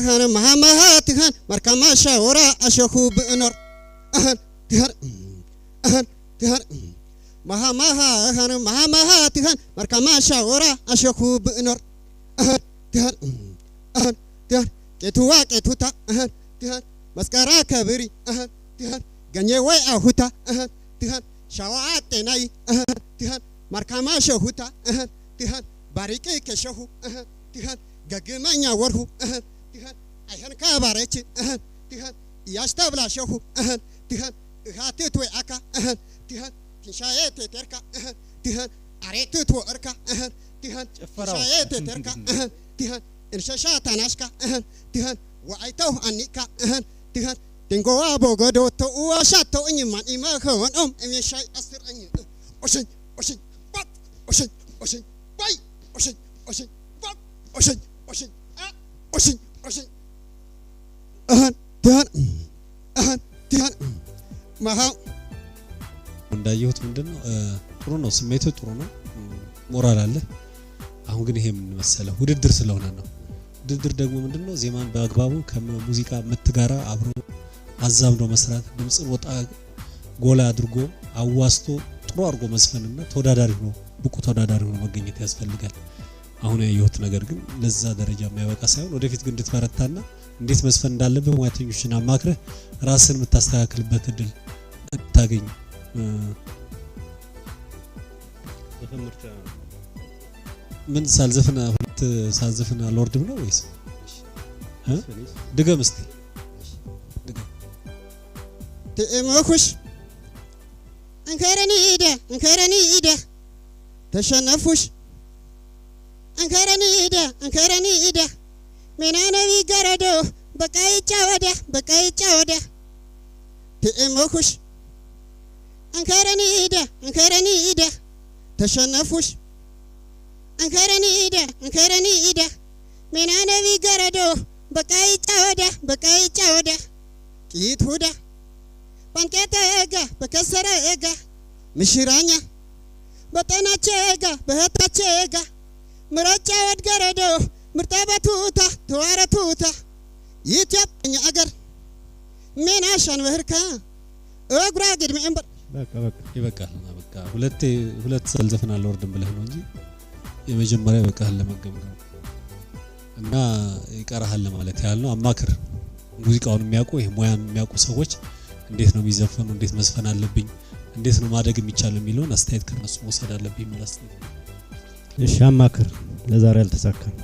أهان مهما تهان مركما شاورا أشوفه بنور أهان تهان أهان تهان مهما أهان مهما تهان مركما شاورا أشوفه بنور أهان تهان أهان تهان كتوا كتوتا أهان تهان مسكرا كبري أهان تهان غنيوي أهوتا أهان تهان شوات تناي أهان تهان مركما شهوتا أهان تهان باريكي كشهو أهان تهان غغمانيا ورهو أهان تهان أيهن كاباريتي أهان تهان ياشتابلا شهو أهان تهان هاتيتوي أكا أهان تهان كشايتي تركا أهان تهان أريتوتو أركا أهان تهان كشايتي تركا أهان تهان إنشاشاتا ناشكا أهان تهان وأيتوه أنيكا أهان تهان تنقوا بوغدو تو شاتو إني ما إما خون إمي شاي أسر إني أوشن أوشن بات أوشن أوشن باي أوشن أوشن بات أوشن أوشن أوشن أوشن أهان تهان أهان تهان ما ها እንዳየሁት ምንድነው ጥሩ ነው ስሜቱ ጥሩ ነው ሞራል አለ አሁን ግን ይሄ ምን መሰለ ውድድር ስለሆነ ነው ውድድር ደግሞ ምንድነው ዜማን በአግባቡ ከሙዚቃ ምትጋራ አብሮ አዛምዶ መስራት ድምጽን ወጣ ጎላ አድርጎ አዋስቶ ጥሩ አድርጎ መስፈንና ተወዳዳሪ ነው ብቁ ተወዳዳሪ ነው መገኘት ያስፈልጋል አሁን ያየሁት ነገር ግን ለዛ ደረጃ የማይበቃ ሳይሆን ወደፊት ግን እንድትበረታና እንዴት መስፈን እንዳለበት ሙያተኞችን አማክረህ ራስን የምታስተካክልበት እድል ታገኝ ምን ሳልዘፍና ሁለት ሳልዘፍና ሎርድም ነው ወይስ ድገም እስቲ ድገም تأمخش انكرني إيدا تشنفش انكرني إيدا من أنا بيجردو بكاي تشاوده تأمخش انكرني إيدا تشنفش انكرني إيدا من أنا بيجردو بكاي تشاوده كيت هودا بانكتا إيجا بكسرة إيجا مشيرانيا بطناچه إيجا بهتاچه إيجا مرچا ودگردو مرتبة توتا توارة توتا يتيب إني أجر من عشان وهركا أقرأ قد مئنبر بقى ሁለት ሰልዘፈና ሎርድም ብለህ ነው እንጂ የመጀመሪያ በቃ ለመገምገም እና ይቀራሃል ማለት ያህል ነው አማክር ሙዚቃውን የሚያውቁ ይሄ ሙያን የሚያውቁ ሰዎች እንዴት ነው የሚዘፈኑ እንዴት መስፈን አለብኝ እንዴት ነው ማደግ የሚቻለው የሚለውን አስተያየት ከነሱ መውሰድ አለብኝ ማለት ነው እሺ አማክር ለዛሬ አልተሳካም